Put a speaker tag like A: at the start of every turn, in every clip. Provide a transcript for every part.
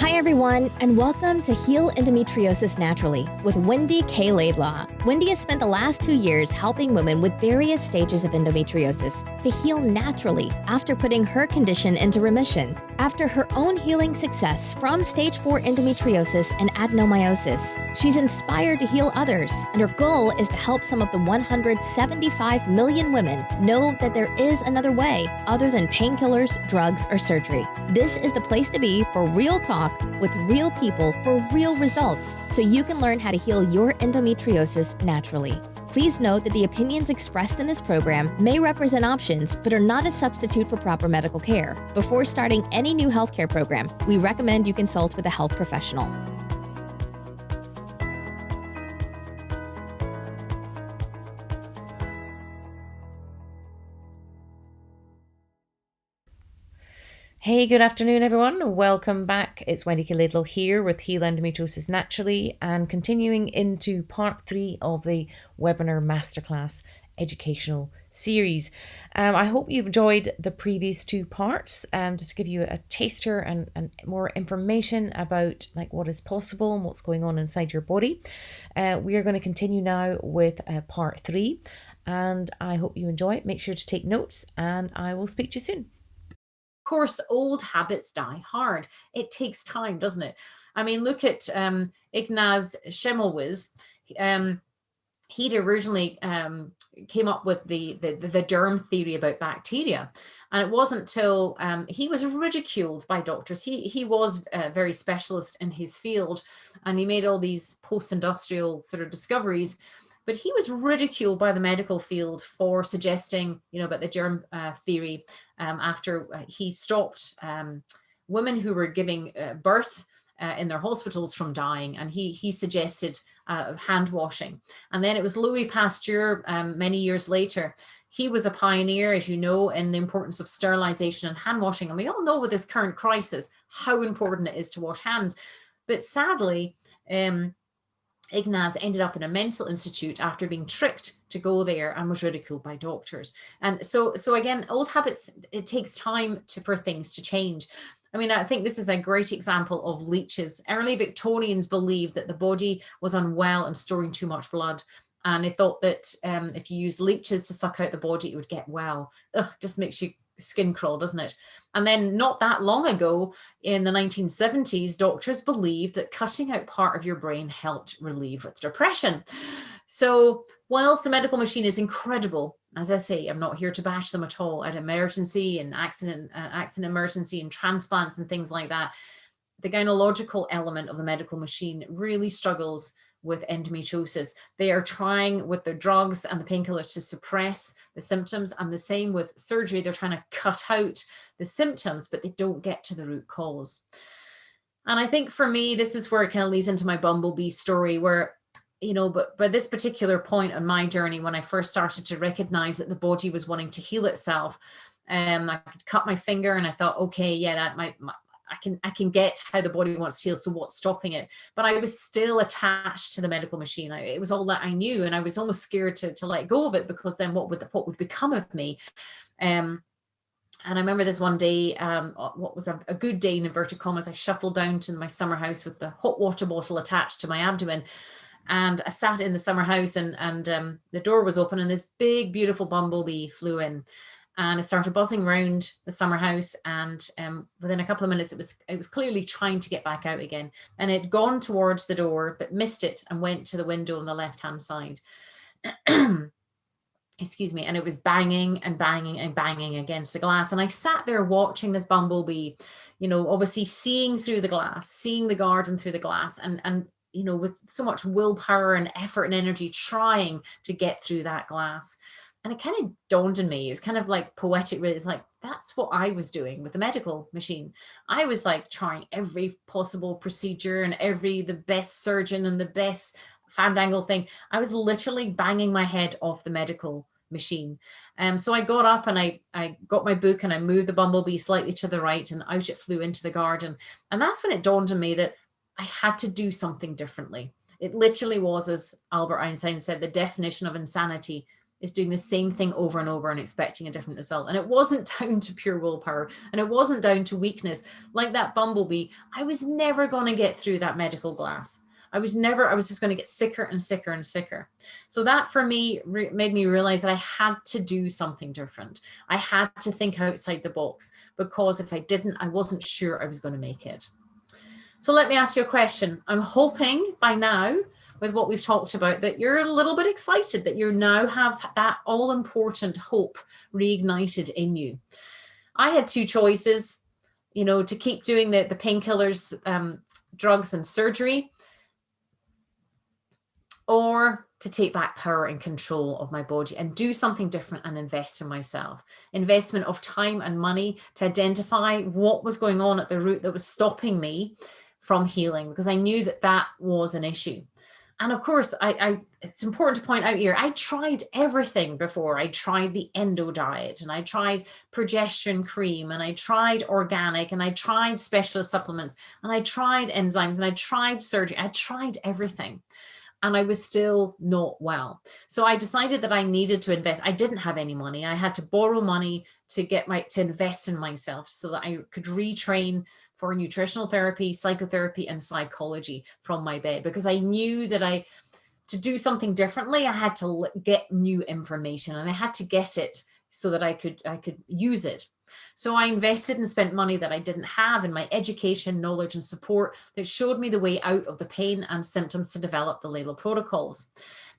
A: Hi, everyone, and welcome to Heal Endometriosis Naturally with Wendy K. Laidlaw. Wendy has spent the last 2 years helping women with various stages of endometriosis to heal naturally after putting her condition into remission. After her own healing success from stage 4 endometriosis and adenomyosis, she's inspired to heal others, and her goal is to help some of the 175 million women know that there is another way other than painkillers, drugs, or surgery. This is the place to be for real talk with real people for real results, so you can learn how to heal your endometriosis naturally. Please note that the opinions expressed in this program may represent options, but are not a substitute for proper medical care. Before starting any new healthcare program, we recommend you consult with a health professional.
B: Hey, good afternoon, everyone. Welcome back. It's Wendy K. Laidlaw here with Heal Endometriosis Naturally and continuing into part 3 of the webinar masterclass educational series. I hope you've enjoyed the previous 2 parts, just to give you a taster and more information about like what is possible and what's going on inside your body. We are going to continue now with part 3, and I hope you enjoy it. Make sure to take notes, and I will speak to you soon.
C: Of course, old habits die hard. It takes time, doesn't it? I mean, look at Ignaz Semmelweis. He'd originally came up with the germ theory about bacteria. And it wasn't till he was ridiculed by doctors. He was very specialist in his field, and he made all these post-industrial sort of discoveries. But he was ridiculed by the medical field for suggesting, about the germ theory after he stopped women who were giving birth in their hospitals from dying. And he suggested hand washing. And then it was Louis Pasteur many years later. He was a pioneer, as you know, in the importance of sterilization and hand washing. And we all know with this current crisis how important it is to wash hands. But sadly, Ignaz ended up in a mental institute after being tricked to go there and was ridiculed by doctors. And so again, old habits, it takes time for things to change. I mean, I think this is a great example of leeches. Early Victorians believed that the body was unwell and storing too much blood. And they thought that if you use leeches to suck out the body, it would get well. Ugh, just makes you skin crawl, doesn't it? And then not that long ago, in the 1970s, doctors believed that cutting out part of your brain helped relieve with depression. So whilst the medical machine is incredible, as I say, I'm not here to bash them at all, at emergency and accident emergency and transplants and things like that, the gynecological element of the medical machine really struggles with endometriosis. They are trying with the drugs and the painkillers to suppress the symptoms, and the same with surgery. They're trying to cut out the symptoms, but they don't get to the root cause. And I think for me, this is where it kind of leads into my bumblebee story, where, but by this particular point on my journey, when I first started to recognize that the body was wanting to heal itself, I could cut my finger and I thought, okay, yeah, that I can get how the body wants to heal, so what's stopping it? But I was still attached to the medical machine. It was all that I knew, and I was almost scared to let go of it, because then what would become of me? And I remember this one day, what was a good day in inverted commas, I shuffled down to my summer house with the hot water bottle attached to my abdomen. And I sat in the summer house, and the door was open, and this big, beautiful bumblebee flew in. And it started buzzing around the summer house, and within a couple of minutes, it was clearly trying to get back out again. And it had gone towards the door, but missed it and went to the window on the left-hand side. Excuse me. And it was banging and banging and banging against the glass. And I sat there watching this bumblebee, obviously seeing through the glass, seeing the garden through the glass, and with so much willpower and effort and energy trying to get through that glass. And it kind of dawned on me, it was kind of like poetic, really. It's like, that's what I was doing with the medical machine. I was like trying every possible procedure and the best surgeon and the best fandangle thing. I was literally banging my head off the medical machine. So I got up and I got my book and I moved the bumblebee slightly to the right, and out it flew into the garden. And that's when it dawned on me that I had to do something differently. It literally was, as Albert Einstein said, the definition of insanity is doing the same thing over and over and expecting a different result. And it wasn't down to pure willpower, and it wasn't down to weakness. Like that bumblebee, I was never going to get through that medical glass. I was just going to get sicker and sicker and sicker. So that for me made me realize that I had to do something different. I had to think outside the box, because if I didn't, I wasn't sure I was going to make it. So let me ask you a question. I'm hoping by now, with what we've talked about, that you're a little bit excited, that you now have that all-important hope reignited in you. I had two choices, to keep doing the painkillers, drugs and surgery, or to take back power and control of my body and do something different and invest in myself. Investment of time and money to identify what was going on at the root that was stopping me from healing, because I knew that that was an issue. And of course, it's important to point out here, I tried everything before. I tried the endo diet, and I tried progesterone cream, and I tried organic, and I tried specialist supplements, and I tried enzymes, and I tried surgery. I tried everything. And I was still not well. So I decided that I needed to invest. I didn't have any money. I had to borrow money to invest in myself so that I could retrain for nutritional therapy, psychotherapy, and psychology from my bed, because I knew that to do something differently, I had to get new information, and I had to get it so that I could use it. So I invested and spent money that I didn't have in my education, knowledge, and support that showed me the way out of the pain and symptoms to develop the Layla protocols.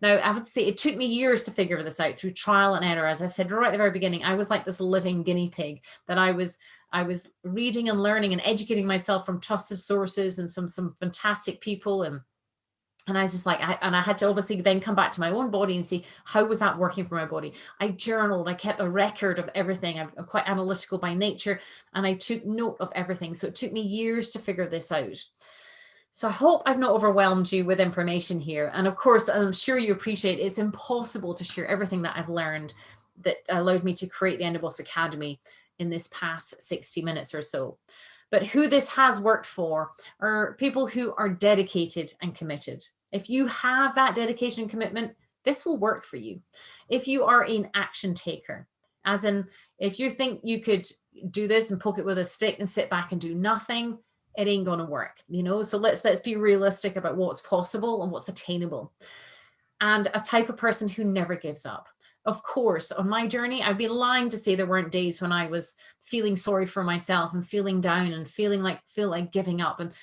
C: Now, I have to say, it took me years to figure this out through trial and error. As I said right at the very beginning, I was like this living guinea pig, that I was reading and learning and educating myself from trusted sources and some fantastic people, and I was just like, I had to obviously then come back to my own body and see how was that working for my body. I journaled, I kept a record of everything. I'm quite analytical by nature, and I took note of everything. So it took me years to figure this out. So I hope I've not overwhelmed you with information here. And of course, I'm sure you appreciate it's impossible to share everything that I've learned that allowed me to create the Enderboss Academy in this past 60 minutes or so. But who this has worked for are people who are dedicated and committed. If you have that dedication and commitment, this will work for you. If you are an action taker, as in, if you think you could do this and poke it with a stick and sit back and do nothing, it ain't going to work, So let's be realistic about what's possible and what's attainable. And a type of person who never gives up. Of course, on my journey, I'd be lying to say there weren't days when I was feeling sorry for myself and feeling down and feel like giving up. And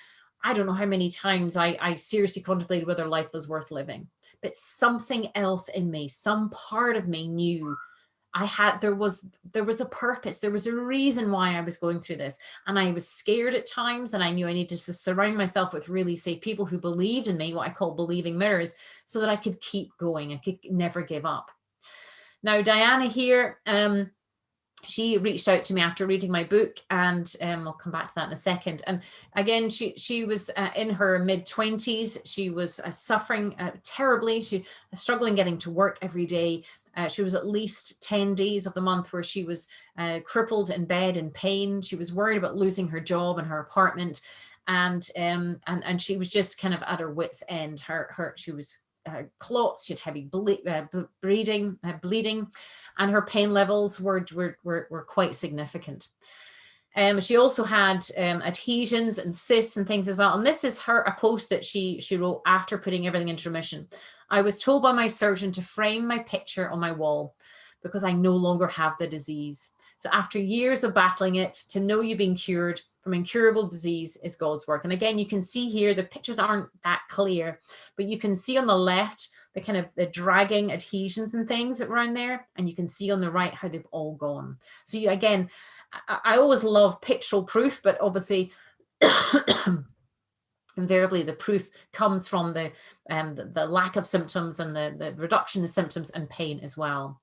C: I don't know how many times I seriously contemplated whether life was worth living. But something else in me, some part of me knew there was a purpose. There was a reason why I was going through this. And I was scared at times, and I knew I needed to surround myself with really safe people who believed in me, what I call believing mirrors, so that I could keep going. I could never give up. Now, Diana here, she reached out to me after reading my book, and I'll come back to that in a second. And again, she was in her mid-20s. She was suffering terribly. She was struggling getting to work every day. She was at least 10 days of the month where she was crippled in bed in pain. She was worried about losing her job and her apartment. And she was just kind of at her wit's end. She was clots, she had heavy bleeding, and her pain levels were quite significant. She also had adhesions and cysts and things as well. And this is a post that she wrote after putting everything into remission. I was told by my surgeon to frame my picture on my wall because I no longer have the disease. So after years of battling it, to know you've been cured from incurable disease is God's work. And again, you can see here, the pictures aren't that clear, but you can see on the left, the kind of the dragging adhesions and things around there. And you can see on the right how they've all gone. So again, I always love pictorial proof, but obviously invariably the proof comes from the lack of symptoms and the reduction of symptoms and pain as well.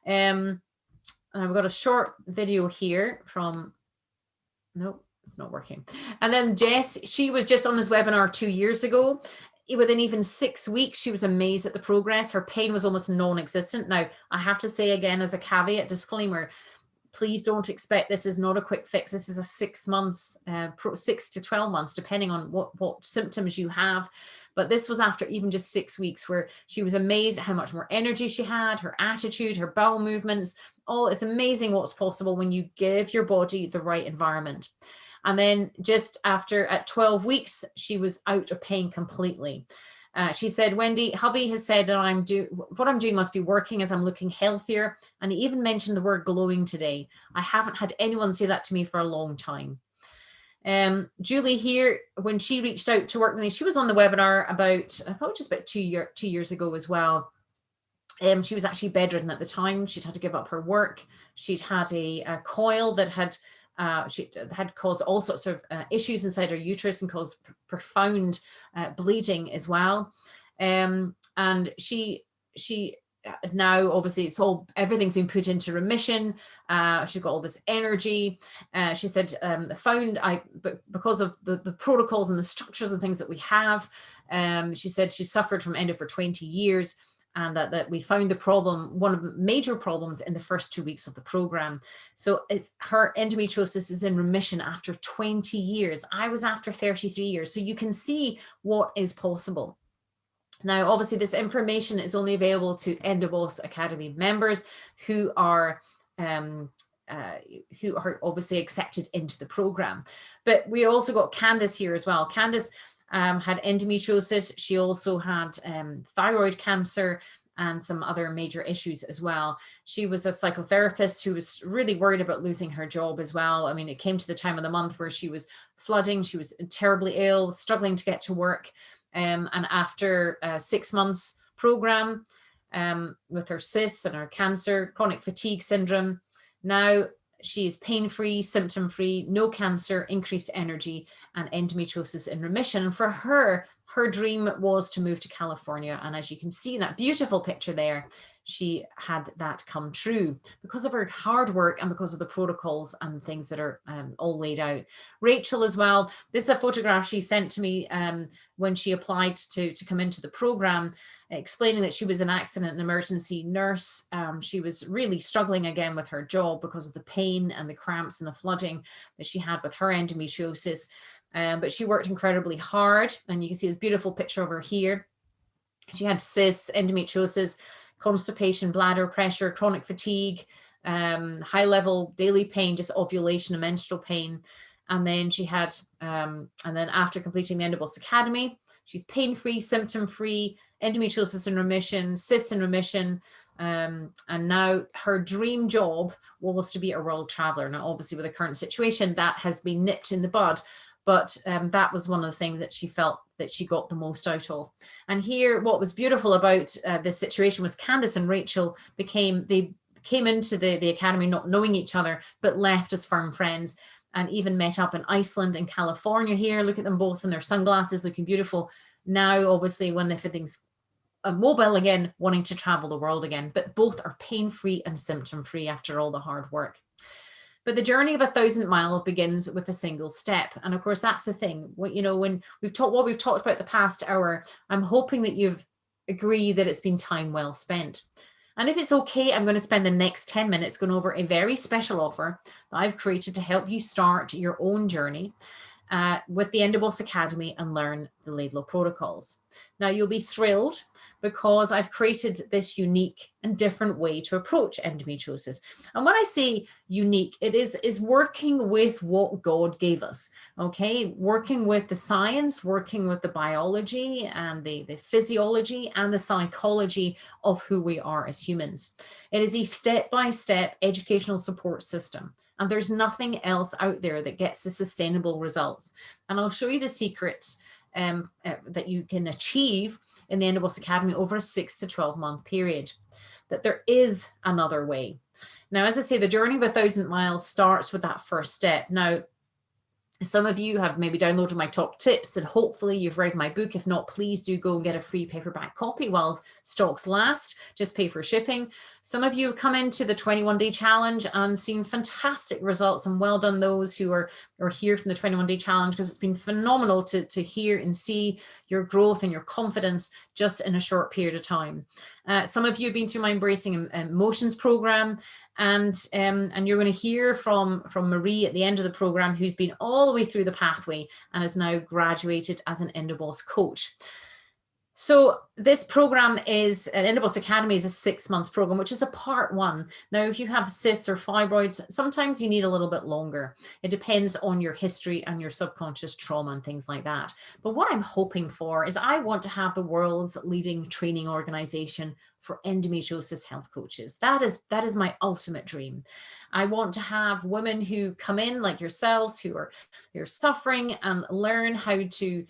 C: And we've got a short video here from, nope, it's not working. And then Jess, she was just on this webinar 2 years ago. Within even 6 weeks, she was amazed at the progress. Her pain was almost non-existent. Now, I have to say again, as a caveat disclaimer, Please don't expect this is not a quick fix. This is a 6 months, 6 to 12 months, depending on what symptoms you have. But this was after even just 6 weeks, where she was amazed at how much more energy she had, her attitude, her bowel movements. It's amazing what's possible when you give your body the right environment. And then just after, at 12 weeks, she was out of pain completely. She said, Wendy, hubby has said that what I'm doing must be working, as I'm looking healthier. And he even mentioned the word glowing today. I haven't had anyone say that to me for a long time. Julie here, when she reached out to work with me, she was on the webinar about, I thought just about 2 years ago as well. She was actually bedridden at the time. She'd had to give up her work. She'd had a coil that she had caused all sorts of issues inside her uterus and caused profound bleeding as well. And she now, obviously, everything's been put into remission. She's got all this energy. She said, because of the protocols and the structures and things that we have, she said she suffered from endo for 20 years. And that we found one of the major problems in the first 2 weeks of the program. So her endometriosis is in remission after 20 years. I was after 33 years. So you can see what is possible. Now, obviously, this information is only available to Enderboss Academy members who are obviously accepted into the program. But we also got Candice here as well. Candice had endometriosis. She also had thyroid cancer and some other major issues as well. She was a psychotherapist who was really worried about losing her job as well. I mean, it came to the time of the month where she was flooding. She was terribly ill, struggling to get to work. And after a 6 months program with her cysts and her cancer, chronic fatigue syndrome, now she is pain-free, symptom-free, no cancer, increased energy, and endometriosis in remission. For her dream was to move to California. And as you can see in that beautiful picture there, she had that come true because of her hard work and because of the protocols and things that are all laid out. Rachel as well, this is a photograph she sent to me when she applied to come into the program, explaining that she was an accident and emergency nurse. She was really struggling again with her job because of the pain and the cramps and the flooding that she had with her endometriosis. But she worked incredibly hard, and you can see this beautiful picture over here. She had cysts, endometriosis, constipation, bladder pressure, chronic fatigue, high level daily pain, just ovulation and menstrual pain. And then she had, and then after completing the Enderboss Academy, she's pain-free, symptom-free, endometriosis in remission, cysts in remission. And now her dream job was to be a world traveler. Now, obviously with the current situation, that has been nipped in the bud. But that was one of the things that she felt that she got the most out of. And here, what was beautiful about this situation was Candice and Rachel came into the academy not knowing each other, but left as firm friends, and even met up in Iceland and California here. Look at them both in their sunglasses, looking beautiful. Now, obviously, when everything's mobile again, wanting to travel the world again, but both are pain-free and symptom-free after all the hard work. But the journey of 1,000 miles begins with a single step. And of course, that's the thing. When we've talked about the past hour, I'm hoping that you've agreed that it's been time well spent. And if it's okay, I'm going to spend the next 10 minutes going over a very special offer that I've created to help you start your own journey with the Enderboss Academy and learn the Laidlaw protocols. Now, you'll be thrilled because I've created this unique and different way to approach endometriosis. And when I say unique, it is working with what God gave us, okay? Working with the science, working with the biology and the physiology and the psychology of who we are as humans. It is a step-by-step educational support system. And there's nothing else out there that gets the sustainable results. And I'll show you the secrets that you can achieve in the Enderboss Academy over a 6 to 12 month period, that there is another way. Now, as I say, the journey of 1,000 miles starts with that first step. Now, some of you have maybe downloaded my top tips and hopefully you've read my book. If not, please do go and get a free paperback copy while stocks last. Just pay for shipping. Some of you have come into the 21-day challenge and seen fantastic results, and well done those who are here from the 21-day challenge, because it's been phenomenal to hear and see your growth and your confidence just in a short period of time. Some of you have been through my Embracing Emotions program, and you're going to hear from Marie at the end of the program, who's been all the way through the pathway and has now graduated as an Enderboss coach. So this program is, Enderboss Academy is a 6 months program, which is a part 1. Now, if you have cysts or fibroids, sometimes you need a little bit longer. It depends on your history and your subconscious trauma and things like that. But what I'm hoping for is I want to have the world's leading training organization for endometriosis health coaches. That is my ultimate dream. I want to have women who come in like yourselves, who are suffering, and learn how to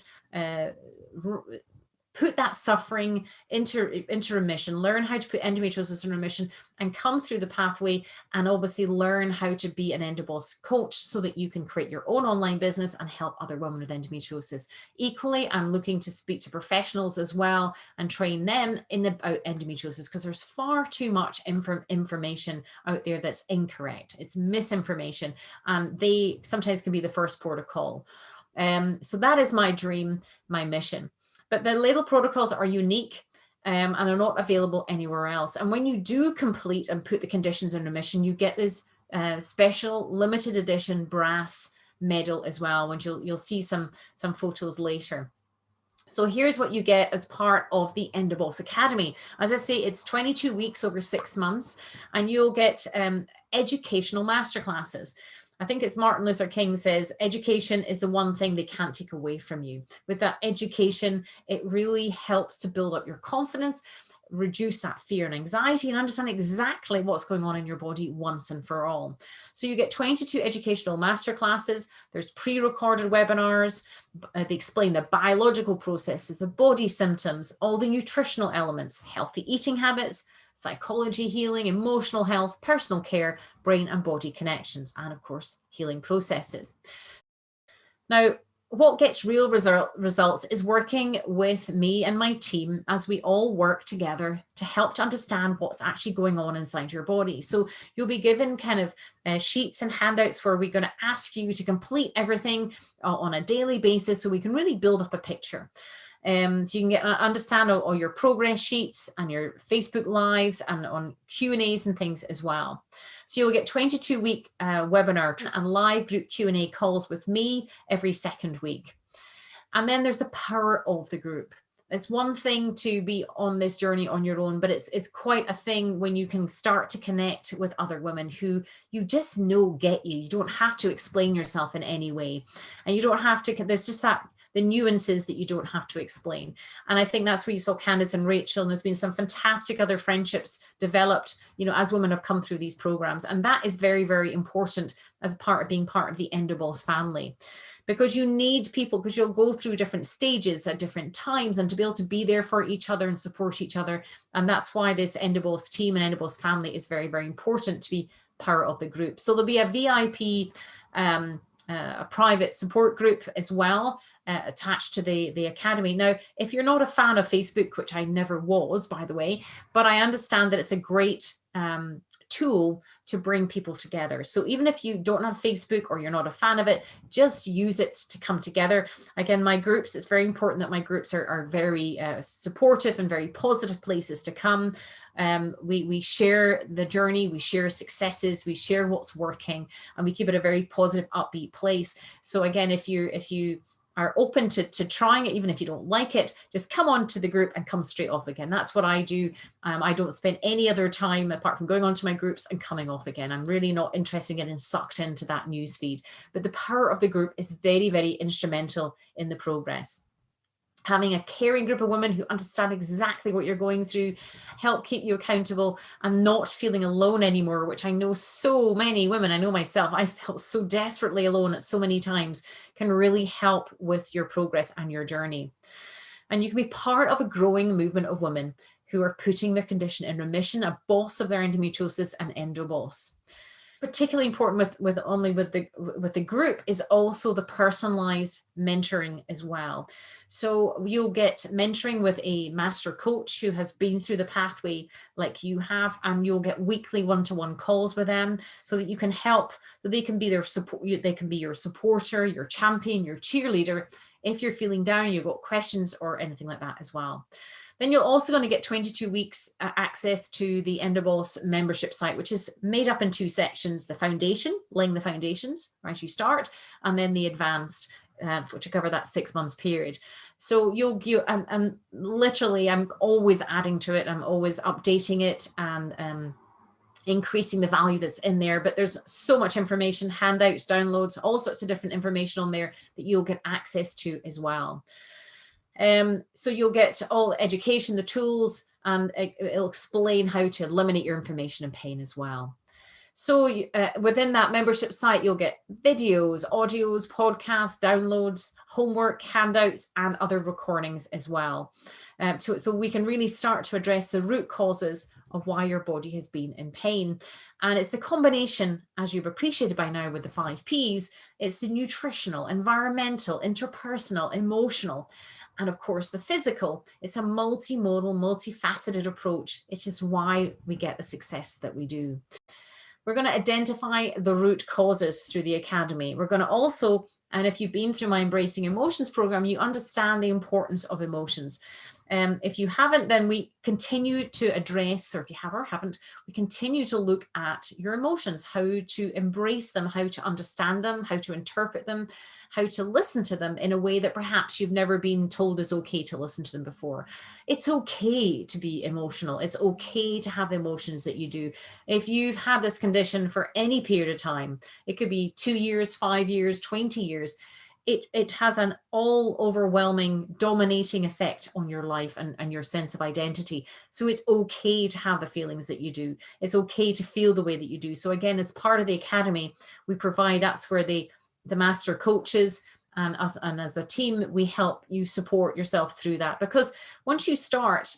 C: put that suffering into remission, learn how to put endometriosis in remission, and come through the pathway, and obviously learn how to be an Enderboss coach so that you can create your own online business and help other women with endometriosis. Equally, I'm looking to speak to professionals as well and train them about endometriosis, because there's far too much information out there that's incorrect. It's misinformation, and they sometimes can be the first port of call. So that is my dream, my mission. But the label protocols are unique, and are not available anywhere else. And when you do complete and put the conditions in remission, you get this special limited edition brass medal as well, which you'll see some photos later. So here's what you get as part of the Enderboss Academy. As I say, it's 22 weeks over 6 months, and you'll get educational masterclasses. I think it's Martin Luther King says, education is the one thing they can't take away from you. With that education, it really helps to build up your confidence, reduce that fear and anxiety, and understand exactly what's going on in your body once and for all. So you get 22 educational masterclasses. There's pre-recorded webinars. They explain the biological processes, the body symptoms, all the nutritional elements, healthy eating habits, psychology, healing, emotional health, personal care, brain and body connections, and of course, healing processes. Now, what gets real results is working with me and my team as we all work together to help to understand what's actually going on inside your body. So you'll be given kind of sheets and handouts where we're going to ask you to complete everything on a daily basis so we can really build up a picture. So you can understand all your progress sheets and your Facebook lives and on Q&As and things as well. So you'll get 22-week webinar and live group Q&A calls with me every second week. And then there's the power of the group. It's one thing to be on this journey on your own, but it's quite a thing when you can start to connect with other women who you just know get you. You don't have to explain yourself in any way. And you don't have to, there's just the nuances that you don't have to explain. And I think that's where you saw Candice and Rachel, and there's been some fantastic other friendships developed, as women have come through these programs. And that is very, very important as part of being part of the Enderboss family, because you need people, because you'll go through different stages at different times, and to be able to be there for each other and support each other. And that's why this Enderboss team and Enderboss family is very, very important to be part of the group. So there'll be a VIP a private support group as well attached to the academy. Now, if you're not a fan of Facebook, which I never was, by the way, but I understand that it's a great tool to bring people together. So even if you don't have Facebook or you're not a fan of it, just use it to come together. Again, my groups, it's very important that my groups are very supportive and very positive places to come. We share the journey, we share successes, we share what's working, and we keep it a very positive, upbeat place. So again, if you are open to trying it, even if you don't like it, just come on to the group and come straight off again. That's what I do. I don't spend any other time apart from going on to my groups and coming off again. I'm really not interested in getting sucked into that news feed. But the power of the group is very, very instrumental in the progress. Having a caring group of women who understand exactly what you're going through, help keep you accountable, and not feeling alone anymore, which I know so many women, I know myself, I felt so desperately alone at so many times, can really help with your progress and your journey. And you can be part of a growing movement of women who are putting their condition in remission, a boss of their endometriosis and Enderboss. Particularly important with the group is also the personalized mentoring as well. So you'll get mentoring with a master coach who has been through the pathway like you have, and you'll get weekly one-to-one calls with them so that you can help, that they can be their support, they can be your supporter, your champion, your cheerleader if you're feeling down, you've got questions or anything like that as well. Then you're also going to get 22 weeks access to the Enderboss membership site, which is made up in 2 sections: the foundation, laying the foundations as you start, and then the advanced, to cover that 6 months period. So and literally, I'm always adding to it. I'm always updating it and increasing the value that's in there. But there's so much information, handouts, downloads, all sorts of different information on there that you'll get access to as well. So you'll get all the education, the tools, and it'll explain how to eliminate your information and pain as well. So within that membership site, you'll get videos, audios, podcasts, downloads, homework, handouts, and other recordings as well. So we can really start to address the root causes of why your body has been in pain. And it's the combination, as you've appreciated by now with the 5 Ps, it's the nutritional, environmental, interpersonal, emotional, and of course the physical. It's a multimodal, multifaceted approach. It is why we get the success that we do. We're going to identify the root causes through the Academy. We're going to also, and if you've been through my Embracing Emotions program, you understand the importance of emotions. If you haven't, then we continue to address, or if you have or haven't, we continue to look at your emotions, how to embrace them, how to understand them, how to interpret them, how to listen to them in a way that perhaps you've never been told is okay to listen to them before. It's okay to be emotional. It's okay to have the emotions that you do. If you've had this condition for any period of time, it could be 2 years, 5 years, 20 years, it has an all overwhelming, dominating effect on your life and your sense of identity. So it's okay to have the feelings that you do. It's okay to feel the way that you do. So again, as part of the Academy, we provide, that's where the master coaches and us, and as a team, we help you support yourself through that. Because once you start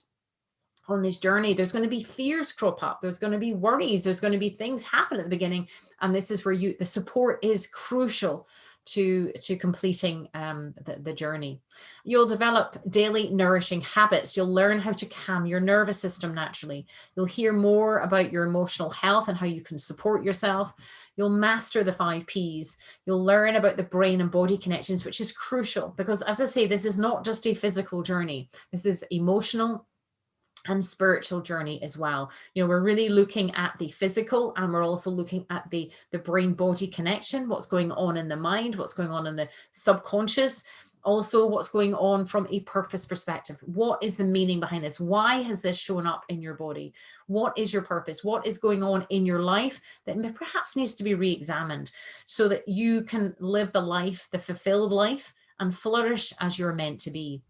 C: on this journey, there's going to be fears crop up. There's going to be worries. There's going to be things happen at the beginning. And this is where the support is crucial to completing the journey. You'll develop daily nourishing habits. You'll learn how to calm your nervous system naturally. You'll hear more about your emotional health and how you can support yourself. You'll master the 5 Ps. You'll learn about the brain and body connections, which is crucial because, as I say, this is not just a physical journey. This is emotional and spiritual journey as well. We're really looking at the physical, and we're also looking at the brain body connection, what's going on in the mind, what's going on in the subconscious, also what's going on from a purpose perspective. What is the meaning behind this? Why has this shown up in your body? What is your purpose? What is going on in your life that perhaps needs to be re-examined so that you can live the life, the fulfilled life, and flourish as you're meant to be,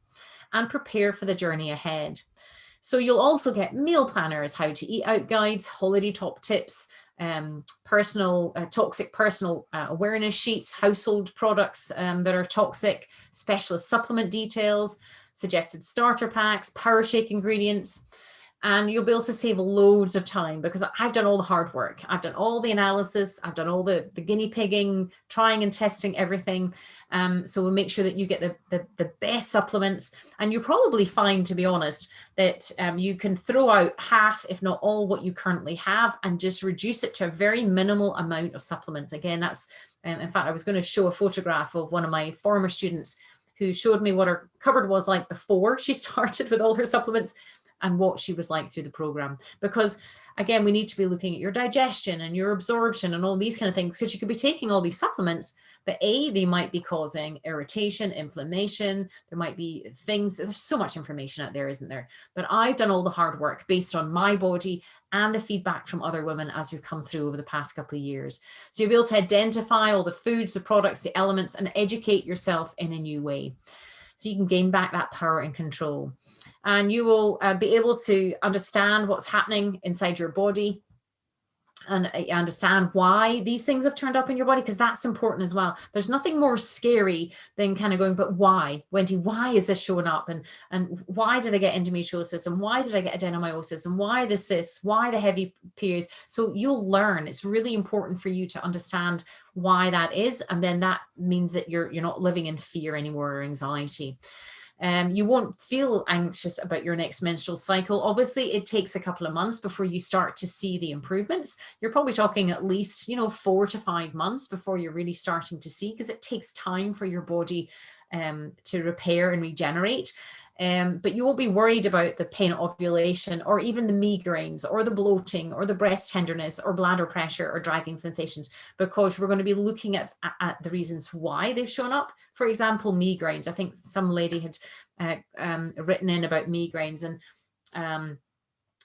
C: and prepare for the journey ahead. So you'll also get meal planners, how to eat out guides, holiday top tips, toxic personal awareness sheets, household products that are toxic, specialist supplement details, suggested starter packs, power shake ingredients. And you'll be able to save loads of time because I've done all the hard work. I've done all the analysis. I've done all the guinea pigging, trying and testing everything. So we'll make sure that you get the best supplements. And you'll probably find, to be honest, that you can throw out half, if not all, what you currently have and just reduce it to a very minimal amount of supplements. Again, that's, in fact, I was going to show a photograph of one of my former students who showed me what her cupboard was like before she started with all her supplements and what she was like through the program. Because again, we need to be looking at your digestion and your absorption and all these kind of things, because you could be taking all these supplements, but they might be causing irritation, inflammation. There might be things, there's so much information out there, isn't there? But I've done all the hard work based on my body and the feedback from other women as we've come through over the past couple of years. So you'll be able to identify all the foods, the products, the elements, and educate yourself in a new way. So you can gain back that power and control. And you will be able to understand what's happening inside your body and understand why these things have turned up in your body, because that's important as well. There's nothing more scary than kind of going, but why, Wendy, why is this showing up? And why did I get endometriosis? And why did I get adenomyosis? And why this? Why the heavy periods? So you'll learn. It's really important for you to understand why that is. And then that means that you're not living in fear anymore or anxiety. You won't feel anxious about your next menstrual cycle. Obviously, it takes a couple of months before you start to see the improvements. You're probably talking at least, 4 to 5 months before you're really starting to see, because it takes time for your body to repair and regenerate. But you won't be worried about the pain at ovulation, or even the migraines, or the bloating, or the breast tenderness, or bladder pressure, or dragging sensations, because we're going to be looking at the reasons why they've shown up. For example, migraines. I think some lady had written in about migraines, and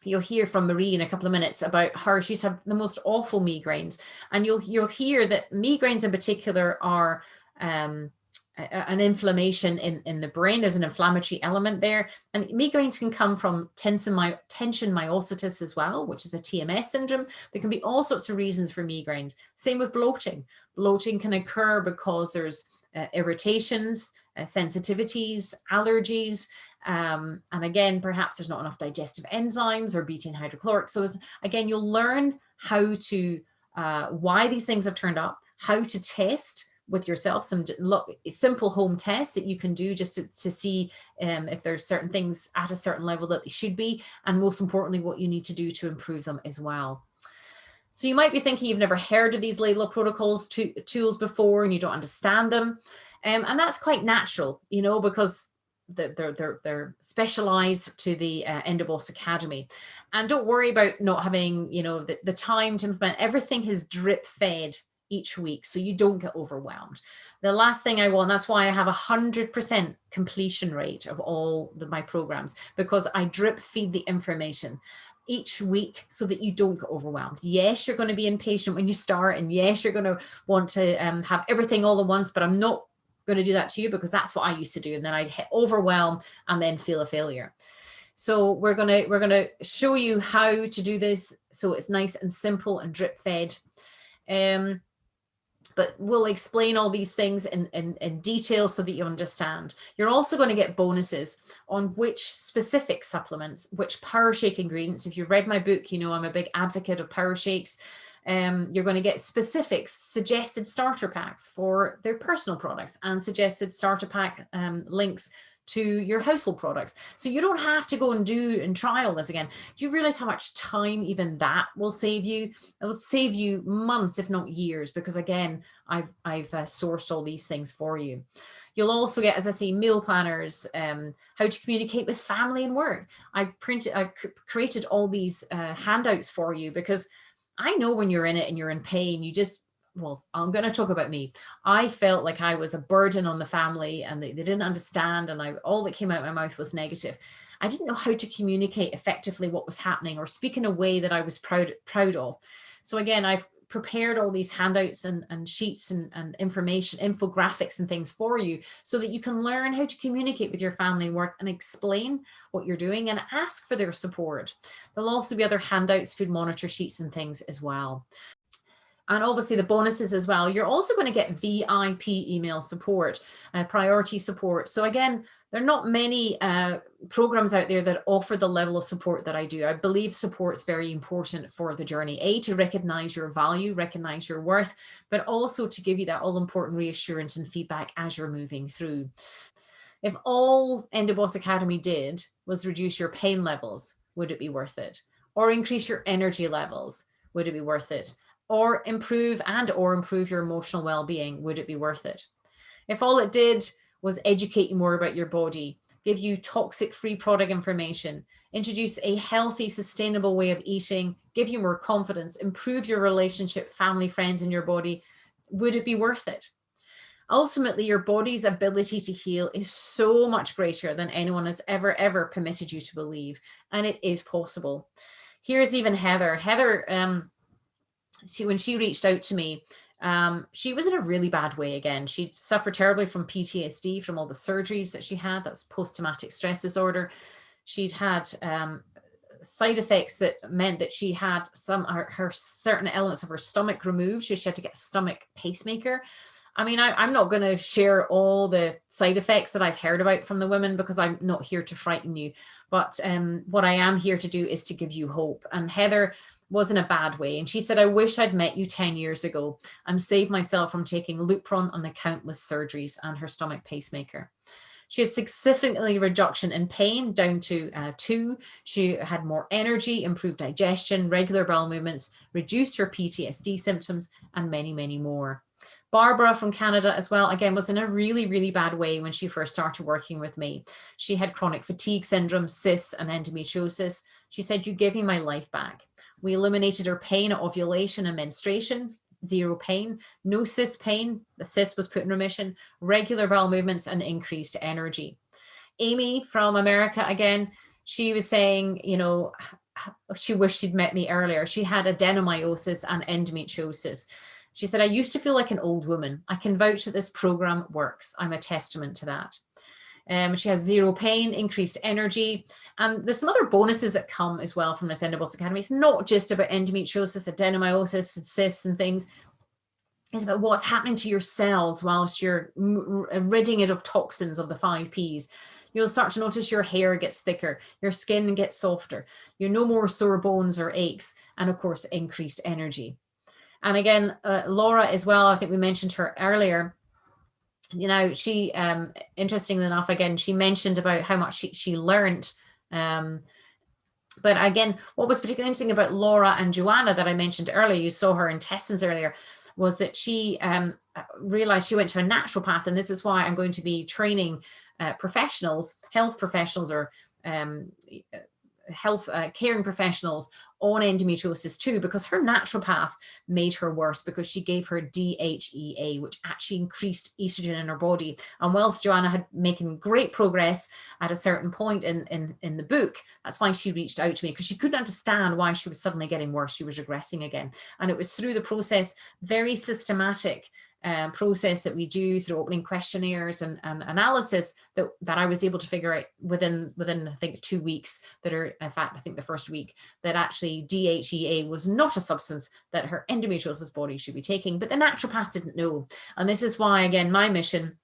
C: you'll hear from Marie in a couple of minutes about her. She's had the most awful migraines, and you'll hear that migraines in particular are an inflammation in the brain. There's an inflammatory element there, and migraines can come from tension myositis as well, which is the TMS syndrome. There can be all sorts of reasons for migraines. Same with bloating. Bloating can occur because there's irritations, sensitivities, allergies, and again, perhaps there's not enough digestive enzymes or betaine hydrochloric. So again, you'll learn how to why these things have turned up, how to test with yourself, some simple home tests that you can do just to see if there's certain things at a certain level that they should be, and most importantly, what you need to do to improve them as well. So you might be thinking you've never heard of these Laidlaw protocols tools before, and you don't understand them, and that's quite natural, because they're specialized to the Enderboss Academy. And don't worry about not having the time to implement. Everything is drip fed each week, so you don't get overwhelmed. The last thing I want, that's why I have 100% completion rate of all my programs, because I drip feed the information each week so that you don't get overwhelmed. Yes, you're going to be impatient when you start, and yes, you're going to want to have everything all at once, but I'm not going to do that to you, because that's what I used to do, and then I'd hit overwhelm and then feel a failure. So we're going to show you how to do this so it's nice and simple and drip fed. But we'll explain all these things in detail so that you understand. You're also going to get bonuses on which specific supplements, which power shake ingredients. If you've read my book, I'm a big advocate of power shakes. You're going to get specific suggested starter packs for their personal products, and suggested starter pack links to your household products. So you don't have to go and try all this again. Do you realize how much time even that will save you? It will save you months, if not years, because again, I've sourced all these things for you. You'll also get, as I say, meal planners, how to communicate with family and work. I created all these handouts for you, because I know when you're in it and you're in pain, well, I'm going to talk about me. I felt like I was a burden on the family, and they didn't understand, and all that came out of my mouth was negative. I didn't know how to communicate effectively what was happening, or speak in a way that I was proud of. So again, I've prepared all these handouts and sheets and information, infographics and things for you, so that you can learn how to communicate with your family and work, and explain what you're doing, and ask for their support. There'll also be other handouts, food monitor sheets and things as well. And obviously the bonuses as well. You're also going to get VIP email support, priority support. So again, there are not many programs out there that offer the level of support that I do. I believe support is very important for the journey, to recognize your value, recognize your worth, but also to give you that all important reassurance and feedback as you're moving through. If all Enderboss Academy did was reduce your pain levels, would it be worth it? Or increase your energy levels, would it be worth it? Or improve your emotional well-being, would it be worth it? If all it did was educate you more about your body, give you toxic-free product information, introduce a healthy, sustainable way of eating, give you more confidence, improve your relationship, family, friends, and your body, would it be worth it? Ultimately, your body's ability to heal is so much greater than anyone has ever permitted you to believe, and it is possible. Here's even Heather. Heather, when she reached out to me, she was in a really bad way again. She suffered terribly from PTSD from all the surgeries that she had. That's post-traumatic stress disorder. She'd had side effects that meant that she had her certain elements of her stomach removed. She had to get a stomach pacemaker. I mean, I'm not going to share all the side effects that I've heard about from the women, because I'm not here to frighten you. But what I am here to do is to give you hope. And Heather was in a bad way. And she said, I wish I'd met you 10 years ago and saved myself from taking Lupron and the countless surgeries and her stomach pacemaker. She had significantly reduction in pain down to 2. She had more energy, improved digestion, regular bowel movements, reduced her PTSD symptoms, and many, many more. Barbara from Canada as well, again, was in a really, really bad way when she first started working with me. She had chronic fatigue syndrome, cysts, and endometriosis. She said, "You gave me my life back." We eliminated her pain at ovulation and menstruation, 0 pain, no cyst pain. The cyst was put in remission, regular bowel movements, and increased energy. Amy from America, again, she was saying, she wished she'd met me earlier. She had adenomyosis and endometriosis. She said, "I used to feel like an old woman. I can vouch that this program works. I'm a testament to that." She has 0 pain, increased energy. And there's some other bonuses that come as well from this Enderboss Academy. It's not just about endometriosis, adenomyosis, and cysts and things. It's about what's happening to your cells whilst you're ridding it of toxins of the 5 Ps. You'll start to notice your hair gets thicker, your skin gets softer, you're no more sore bones or aches, and of course, increased energy. And again, Laura as well, I think we mentioned her earlier. She, interestingly enough, again, she mentioned about how much she learned. But again, what was particularly interesting about Laura and Joanna that I mentioned earlier, you saw her intestines earlier, was that she realized she went to a naturopath. And this is why I'm going to be training professionals, health professionals, or health caring professionals on endometriosis too, because her naturopath made her worse because she gave her DHEA, which actually increased estrogen in her body. And whilst Joanna had making great progress at a certain point in the book, that's why she reached out to me, because she couldn't understand why she was suddenly getting worse. She was regressing again. And it was through the process, very systematic process that we do through opening questionnaires and analysis that I was able to figure out within I think 2 weeks, that are, in fact, I think the first week, that actually DHEA was not a substance that her endometriosis body should be taking, but the naturopath didn't know. And this is why, again, my mission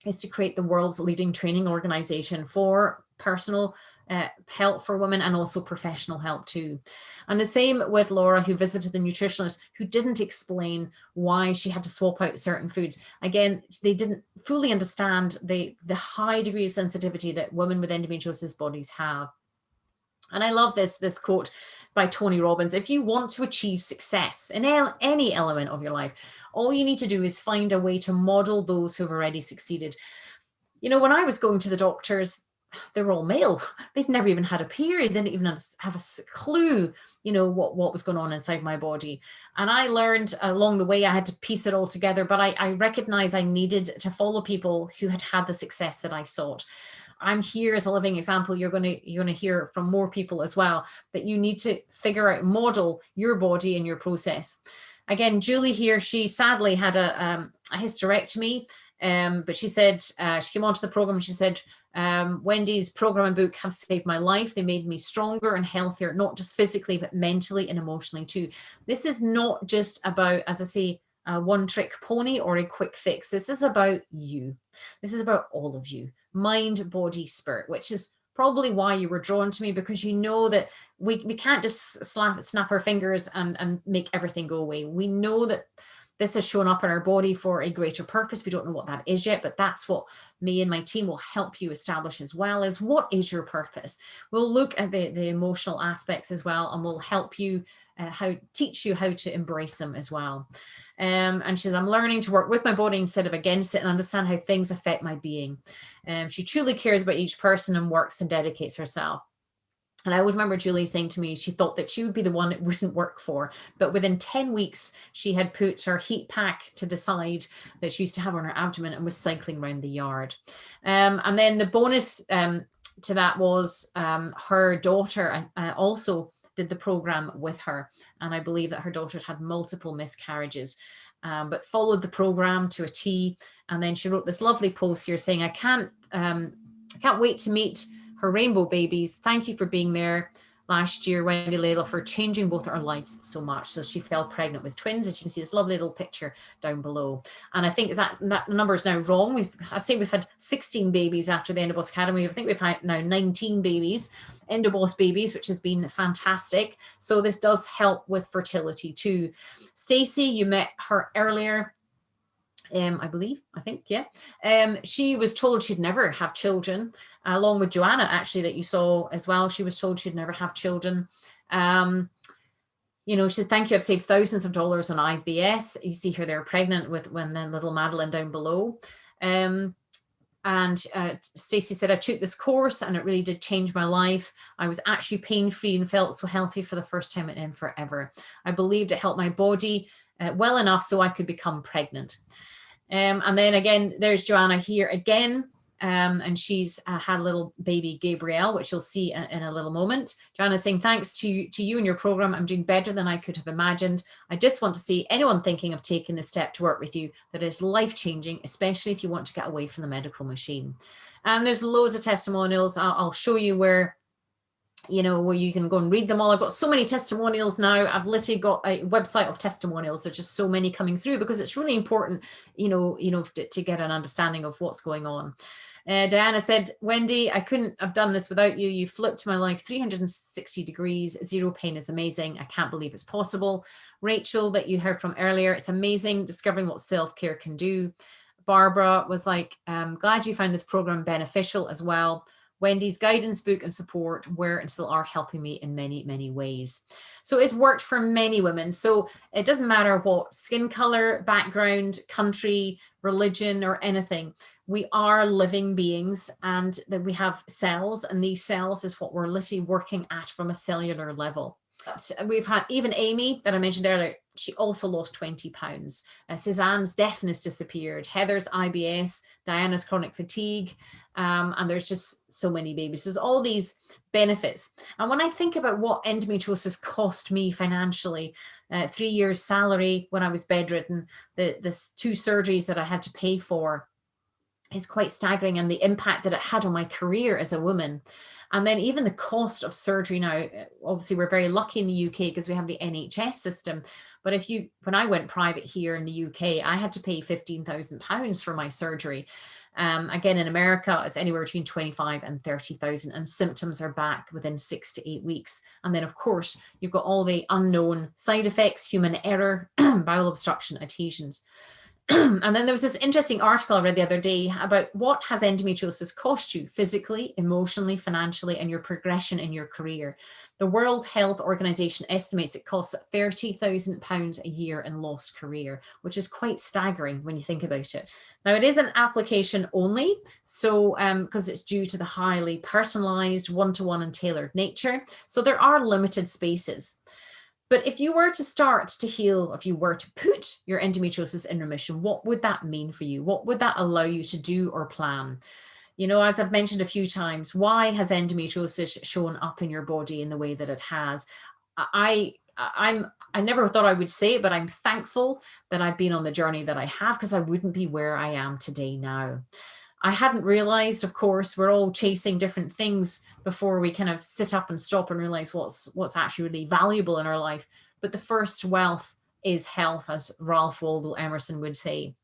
C: is to create the world's leading training organization for personal help for women, and also professional help too. And the same with Laura, who visited the nutritionist, who didn't explain why she had to swap out certain foods. Again, they didn't fully understand the high degree of sensitivity that women with endometriosis bodies have. And I love this quote by Tony Robbins: "If you want to achieve success in any element of your life, all you need to do is find a way to model those who have already succeeded." When I was going to the doctors, they were all male. They'd never even had a period. They didn't even have a clue, what was going on inside my body. And I learned along the way, I had to piece it all together, but I recognized I needed to follow people who had had the success that I sought. I'm here as a living example. You're going to hear from more people as well, that you need to figure out, model your body and your process. Again, Julie here, she sadly had a hysterectomy. But she said, she came onto the program and she said, "Wendy's program and book have saved my life. They made me stronger and healthier, not just physically, but mentally and emotionally too." This is not just about, as I say, a one-trick pony or a quick fix. This is about you. This is about all of you, mind, body, spirit, which is probably why you were drawn to me, because you know that we can't just snap our fingers and make everything go away. We know that this has shown up in our body for a greater purpose. We don't know what that is yet, but that's what me and my team will help you establish, as well as what is your purpose. We'll look at the emotional aspects as well, and we'll help you teach you how to embrace them as well. And she says, "I'm learning to work with my body instead of against it, and understand how things affect my being." She truly cares about each person and works and dedicates herself. And I always remember Julie saying to me, she thought that she would be the one it wouldn't work for. But within 10 weeks, she had put her heat pack to the side that she used to have on her abdomen and was cycling around the yard. And then the bonus to that was her daughter also did the program with her. And I believe that her daughter had multiple miscarriages, but followed the program to a T. And then she wrote this lovely post here saying, I can't wait to meet her rainbow babies. Thank you for being there last year, Wendy Ladle, for changing both our lives so much. So she fell pregnant with twins, and you can see this lovely little picture down below. And I think that number is now wrong. We've had 16 babies after the Enderboss Academy. I think we've had now 19 babies, Enderboss babies, which has been fantastic. So this does help with fertility too. Stacey, you met her earlier. I think, yeah. She was told she'd never have children, along with Joanna, actually, that you saw as well. She was told she'd never have children. You know, she said, thank you. I've saved thousands of dollars on IVS. You see her there pregnant with when then little Madeline down below. And Stacey said, I took this course and it really did change my life. I was actually pain-free and felt so healthy for the first time in forever. I believed it helped my body well enough so I could become pregnant. And then again, there's Joanna here again. And she's had a little baby Gabrielle, which you'll see in a little moment. Joanna's saying, thanks to you and your program, I'm doing better than I could have imagined. I just want to see anyone thinking of taking the step to work with you that is life-changing, especially if you want to get away from the medical machine. And there's loads of testimonials. I'll show you where you can go and read them all. I've got so many testimonials now. I've literally got a website of testimonials. There's just so many coming through because it's really important, to get an understanding of what's going on. Diana said, Wendy, I couldn't have done this without you. You flipped my life 360 degrees. Zero pain is amazing. I can't believe it's possible. Rachel, that you heard from earlier, it's amazing discovering what self-care can do. Barbara was like, glad you found this program beneficial as well. Wendy's guidance book and support were and still are helping me in many, many ways. So it's worked for many women. So it doesn't matter what skin color, background, country, religion, or anything. We are living beings and that we have cells, and these cells is what we're literally working at from a cellular level. We've had even Amy that I mentioned earlier, she also lost 20 pounds. Suzanne's deafness disappeared. Heather's IBS, Diana's chronic fatigue. And there's just so many babies. There's all these benefits. And when I think about what endometriosis cost me financially, 3 years salary when I was bedridden, the 2 surgeries that I had to pay for is quite staggering, and the impact that it had on my career as a woman. And then even the cost of surgery now, obviously we're very lucky in the UK because we have the NHS system. But when I went private here in the UK, I had to pay £15,000 for my surgery. Again, in America, it's anywhere between 25 and 30,000, and symptoms are back within 6 to 8 weeks. And then, of course, you've got all the unknown side effects, human error, bowel obstruction, adhesions. And then there was this interesting article I read the other day about what has endometriosis cost you physically, emotionally, financially, and your progression in your career. The World Health Organization estimates it costs £30,000 a year in lost career, which is quite staggering when you think about it. Now, it is an application only, so because it's due to the highly personalized, one-to-one and tailored nature. So there are limited spaces. But if you were to start to heal, if you were to put your endometriosis in remission, what would that mean for you? What would that allow you to do or plan? As I've mentioned a few times, why has endometriosis shown up in your body in the way that it has? I never thought I would say it, but I'm thankful that I've been on the journey that I have, because I wouldn't be where I am today now. I hadn't realized, of course, we're all chasing different things before we kind of sit up and stop and realize what's actually really valuable in our life. But the first wealth is health, as Ralph Waldo Emerson would say.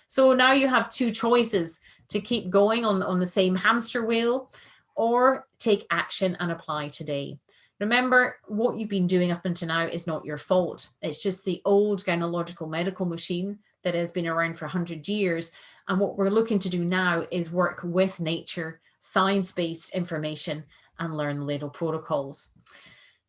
C: So now you have 2 choices: to keep going on the same hamster wheel, or take action and apply today. Remember, what you've been doing up until now is not your fault. It's just the old gynecological medical machine that has been around for 100 years. And what we're looking to do now is work with nature, science-based information, and learn little protocols.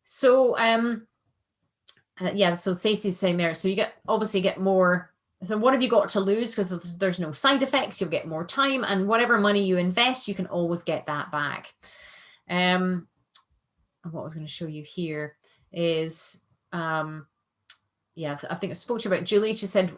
C: So, so Stacey's saying there, so you obviously get more. So what have you got to lose? Because there's no side effects, you'll get more time, and whatever money you invest, you can always get that back. What I was going to show you here is, I think I spoke to you about Julie. She said,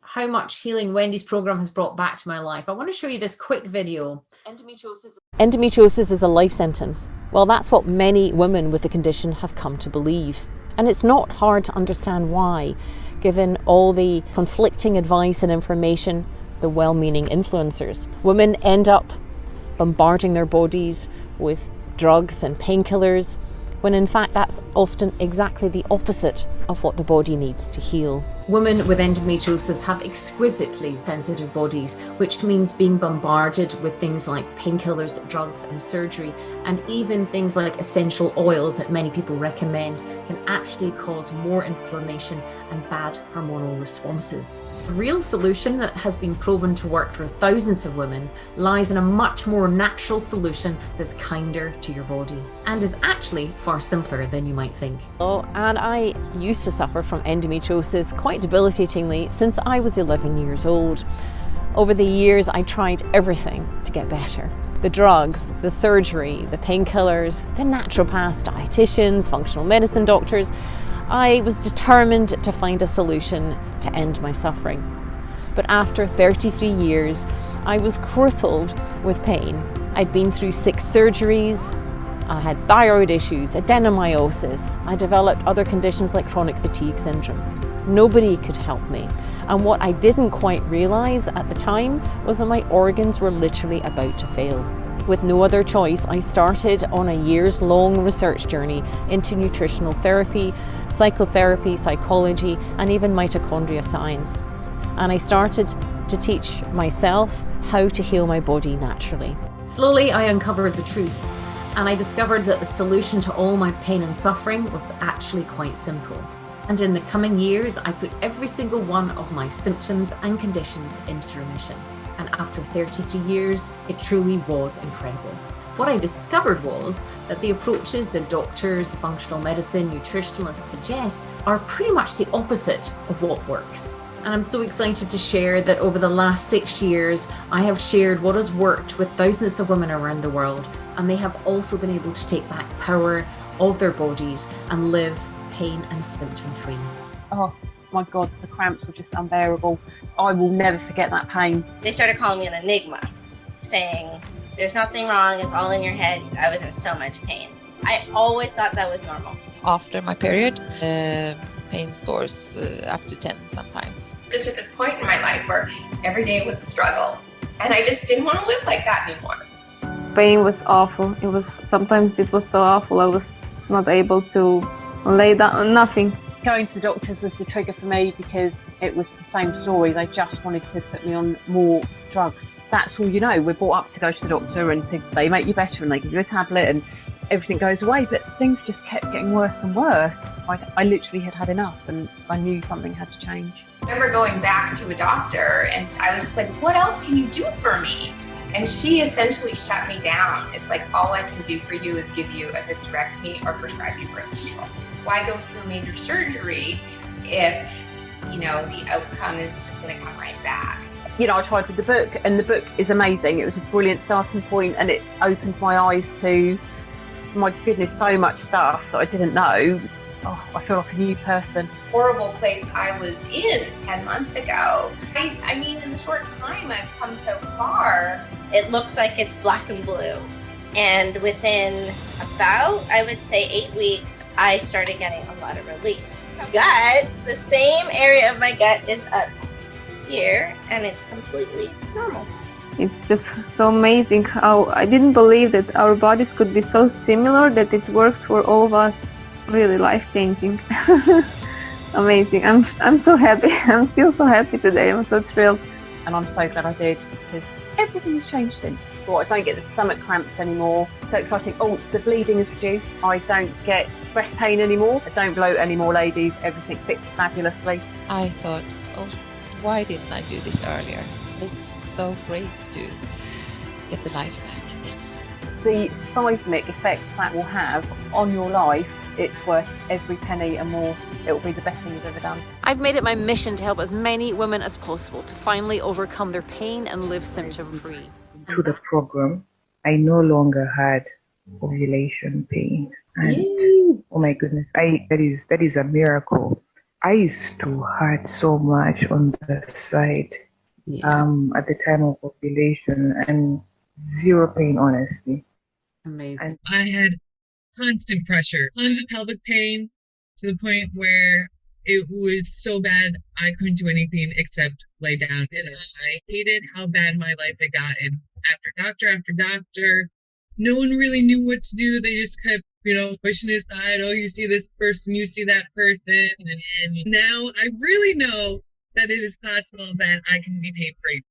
C: how much healing Wendy's program has brought back to my life. I want to show you this quick video.
D: Endometriosis is a life sentence. Well, that's what many women with the condition have come to believe. And it's not hard to understand why, given all the conflicting advice and information, the well-meaning influencers. Women end up bombarding their bodies with drugs and painkillers, when in fact that's often exactly the opposite of what the body needs to heal.
C: Women with endometriosis have exquisitely sensitive bodies, which means being bombarded with things like painkillers, drugs and surgery, and even things like essential oils that many people recommend can actually cause more inflammation and bad hormonal responses. The real solution that has been proven to work for thousands of women lies in a much more natural solution that's kinder to your body and is actually far simpler than you might think.
D: Oh, and I used to suffer from endometriosis quite debilitatingly since I was 11 years old. Over the years, I tried everything to get better. The drugs, the surgery, the painkillers, the naturopaths, dietitians, functional medicine doctors. I was determined to find a solution to end my suffering. But after 33 years, I was crippled with pain. I'd been through 6 surgeries. I had thyroid issues, adenomyosis. I developed other conditions like chronic fatigue syndrome. Nobody could help me. And what I didn't quite realise at the time was that my organs were literally about to fail. With no other choice, I started on a years-long research journey into nutritional therapy, psychotherapy, psychology, and even mitochondria science. And I started to teach myself how to heal my body naturally.
C: Slowly, I uncovered the truth, and I discovered that the solution to all my pain and suffering was actually quite simple. And in the coming years, I put every single one of my symptoms and conditions into remission. And after 33 years, it truly was incredible. What I discovered was that the approaches that doctors, functional medicine, nutritionists suggest are pretty much the opposite of what works. And I'm so excited to share that over the last 6 years, I have shared what has worked with thousands of women around the world, and they have also been able to take back power of their bodies and live pain and symptom free.
E: Oh my God, the cramps were just unbearable. I will never forget that pain.
F: They started calling me an enigma, saying, there's nothing wrong, it's all in your head. I was in so much pain. I always thought that was normal.
G: After my period, pain scores up to 10 sometimes.
H: Just at this point in my life where every day was a struggle, and I just didn't want to live like that anymore.
I: Pain was awful. Sometimes it was so awful I was not able to lay down nothing.
E: Going to the doctors was the trigger for me because it was the same story. They just wanted to put me on more drugs. That's all you know. We're brought up to go to the doctor and they make you better and they give you a tablet and everything goes away. But things just kept getting worse and worse. I literally had enough and I knew something had to change.
H: I remember going back to a doctor and I was just like, what else can you do for me? And she essentially shut me down. It's like, all I can do for you is give you a hysterectomy or prescribe you birth control. Why go through major surgery if, the outcome is just going to come right back?
E: I tried with the book, and the book is amazing. It was a brilliant starting point, and it opened my eyes to, my goodness, so much stuff that I didn't know. Oh, I feel like a new person.
H: Horrible place I was in 10 months ago. I mean, in the short time I've come so far.
F: It looks like it's black and blue. And within about, I would say 8 weeks, I started getting a lot of relief. Gut, the same area of my gut is up here, and it's completely normal.
I: It's just so amazing how I didn't believe that our bodies could be so similar, that it works for all of us. Really life-changing. Amazing. I'm so happy. I'm still so happy today. I'm so thrilled.
E: And I'm so glad I did because everything has changed since. Well, I don't get the stomach cramps anymore. So exciting. Oh, the bleeding is reduced. I don't get breast pain anymore. I don't bloat anymore, ladies. Everything fits fabulously.
G: I thought, why didn't I do this earlier? It's so great to get the life back.
E: The seismic effect that will have on your life, it's worth every penny and more. It will be the best thing you've ever done.
D: I've made it my mission to help as many women as possible to finally overcome their pain and live symptom-free.
J: Through the program, I no longer had ovulation pain. And oh my goodness, that is a miracle. I used to hurt so much on the side at the time of ovulation, and zero pain, honestly.
C: Amazing.
K: I had constant pressure, tons of pelvic pain, to the point where it was so bad I couldn't do anything except lay down. And I hated how bad my life had gotten. After doctor, no one really knew what to do. They just kept pushing aside, oh, you see this person, you see that person. And now I really know that it is possible that I can be paid great.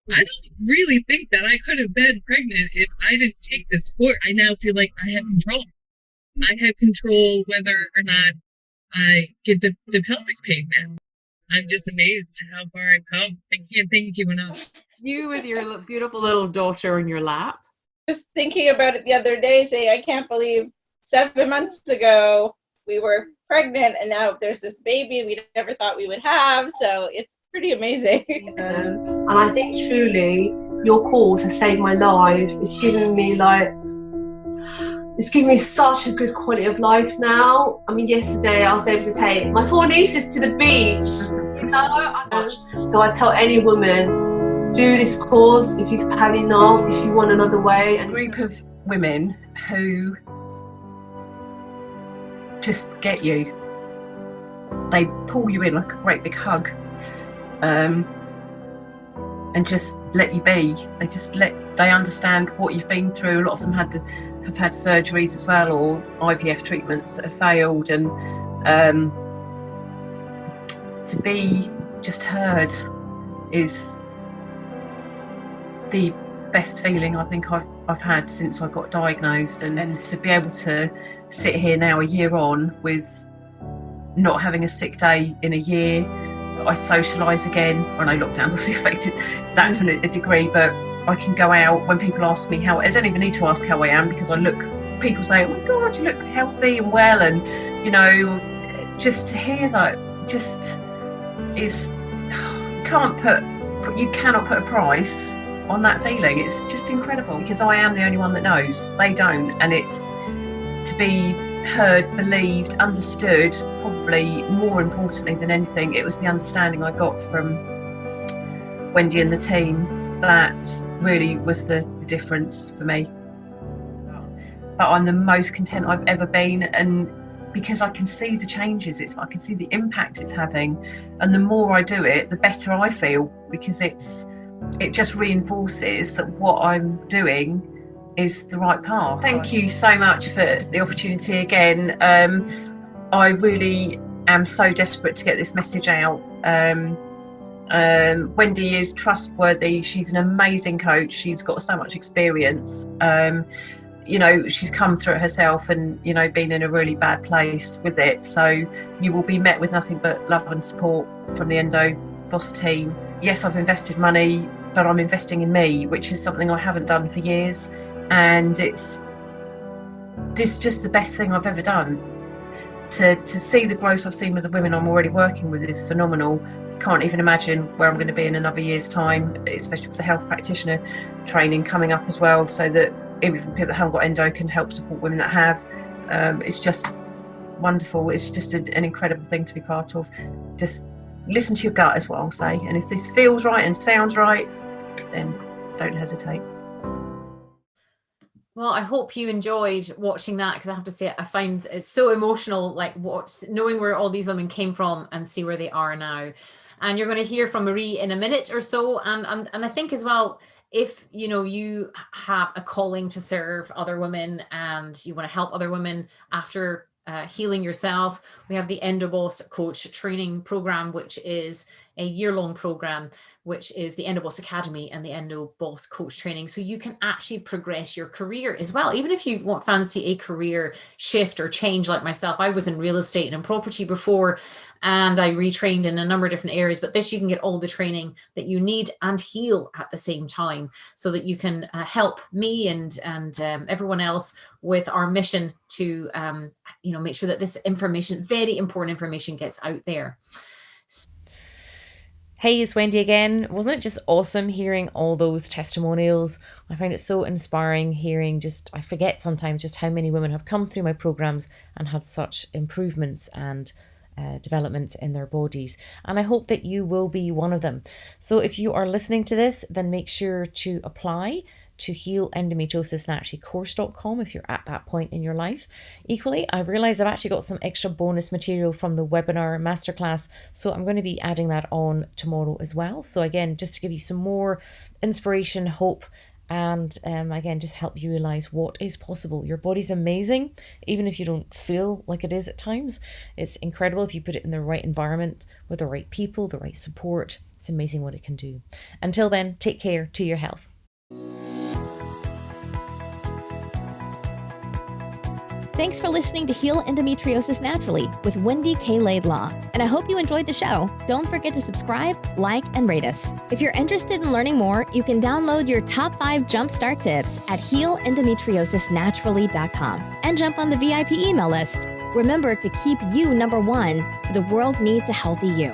K: I don't really think that I could have been pregnant if I didn't take this sport. I now feel like I have control. I have control whether or not I get the pelvic pain now. I'm just amazed how far I've come. I can't thank you enough.
L: You with your beautiful little daughter in your lap.
F: Just thinking about it the other day, saying I can't believe 7 months ago we were pregnant, and now there's this baby we never thought we would have. So it's pretty amazing.
M: And I think truly your course has saved my life. It's given me such a good quality of life now. I mean, yesterday I was able to take my 4 nieces to the beach. So I tell any woman, do this course if you've had enough, if you want another way.
E: A group of women who just get you. They pull you in like a great big hug, and just let you be. They understand what you've been through. A lot of them have had surgeries as well, or IVF treatments that have failed, and to be just heard is the best feeling I think I've had since I got diagnosed, and to be able to sit here now a year on with not having a sick day in a year. I socialise again. I know lockdown obviously affected that to a degree, but I can go out when people ask me how. I don't even need to ask how I am, because people say, oh my God, you look healthy and well, and just to hear that just is, you cannot put a price on that feeling. It's just incredible, because I am the only one that knows. They don't, and it's to be heard, believed, understood. Probably more importantly than anything, it was the understanding I got from Wendy and the team that really was the difference for me. But I'm the most content I've ever been, and because I can see the changes, I can see the impact it's having, and the more I do it, the better I feel, because it just reinforces that what I'm doing is the right path. Thank you so much for the opportunity again. I really am so desperate to get this message out. Wendy is trustworthy. She's an amazing coach. She's got so much experience. She's come through it herself, and been in a really bad place with it. So you will be met with nothing but love and support from the Endoboss team. Yes, I've invested money, but I'm investing in me, which is something I haven't done for years. And it's just the best thing I've ever done. To see the growth I've seen with the women I'm already working with is phenomenal. Can't even imagine where I'm going to be in another year's time, especially with the health practitioner training coming up as well, so that even people that haven't got endo can help support women that have. It's just wonderful. It's just an incredible thing to be part of. Just listen to your gut as well, I'll say. And if this feels right and sounds right, then don't hesitate.
C: Well, I hope you enjoyed watching that, because I have to say I find it's so emotional, like knowing where all these women came from and see where they are now. And you're going to hear from Marie in a minute or so. And I think as well, if you have a calling to serve other women and you want to help other women after healing yourself, we have the Enderboss Coach Training Program, which is a year-long program, which is the Enderboss Academy and the Enderboss Coach Training. So you can actually progress your career as well. Even if you fancy a career shift or change like myself. I was in real estate and in property before, and I retrained in a number of different areas, but this, you can get all the training that you need and heal at the same time, so that you can help me and everyone else with our mission to make sure that this information, very important information, gets out there.
B: Hey, it's Wendy again. Wasn't it just awesome hearing all those testimonials? I find it so inspiring hearing I forget sometimes just how many women have come through my programs and had such improvements and developments in their bodies. And I hope that you will be one of them. So if you are listening to this, then make sure to apply to healendometriosisnaturallycourse.com if you're at that point in your life. Equally, I've realized I've actually got some extra bonus material from the webinar masterclass, so I'm going to be adding that on tomorrow as well. So again, just to give you some more inspiration, hope, and again, just help you realize what is possible. Your body's amazing, even if you don't feel like it is at times. It's incredible if you put it in the right environment with the right people, the right support. It's amazing what it can do. Until then, take care to your health.
A: Thanks for listening to Heal Endometriosis Naturally with Wendy K. Laidlaw. And I hope you enjoyed the show. Don't forget to subscribe, like, and rate us. If you're interested in learning more, you can download your top 5 jumpstart tips at healendometriosisnaturally.com and jump on the VIP email list. Remember to keep you number one. The world needs a healthy you.